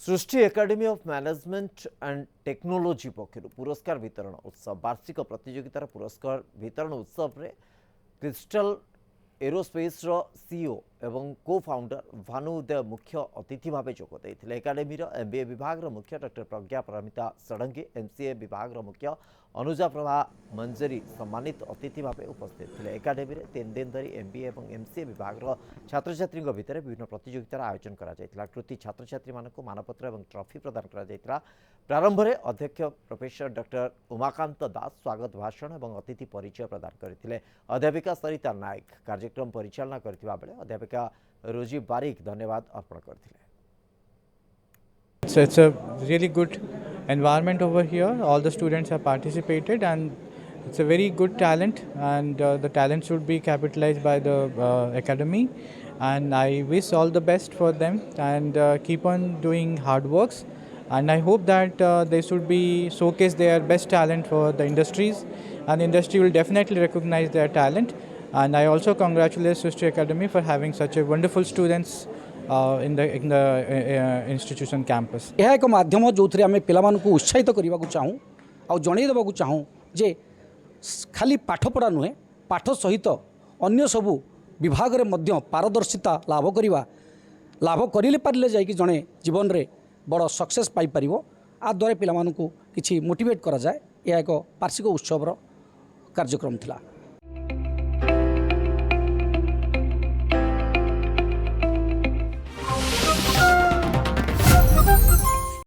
Srishti Academy of Management and Technology पक्षर पुरस्कार वितरण उत्सव वार्षिक प्रतियोगितार पुरस्कार वितरण उत्सव रे क्रिस्टल एरोस्पेस सीईओ एवं को फाउंडर भानु उदय मुख्य अतिथि भाव जोग देते एकाडेमी एमबीए विभाग मुख्य डॉक्टर प्रज्ञा परमिता षडंगी एमसीए विभाग मुख्य अनुजा प्रभा मंजरी सम्मानित अतिथि भाव उपस्थित थे। एकाडेमी 3 दिन धरी एमबीए और एमसीए विभाग छात्र छात्री भितर विभिन्न प्रतियोगितार आयोजन करा कृति छात्र छात्री मानक मानपत्र और ट्रॉफी प्रदान करा प्रारंभ में अध्यक्ष प्रोफेसर डॉक्टर उमाकांत दास स्वागत भाषण और अतिथि परिचय प्रदान करते। अध्यापिका सरिता नायक कार्यक्रम परिचालना करथिबा बेले अध्यापिका रोजी बारिक धन्यवाद अर्पण करथिले। So it's a really good environment over here. All the students have participated and it's a very good talent, and the talent should be capitalized by the academy, and I wish all the best for them and keep on doing hard works, and I hope that they should be showcase their best talent for the industries, and the industry will definitely recognize their talent. And I also congratulate Srishti Academy for having such a wonderful students in the institution campus. यह एक माध्यम जो आम पाला उत्साहित करने को चाहूँ और जनईदेवा चाहूँ जे खाली पाठपढ़ा नुहे पाठ सहित अन्य सबू विभाग रे मध्य पारदर्शिता लाभ करवा लाभ पारे जाकि जड़े जीवन में बड़ सक्सेस पाइपर आ द्वारा पिला किसी मोटिवेट करा जाए। यह एक वार्षिक उत्सव कार्यक्रम थिला।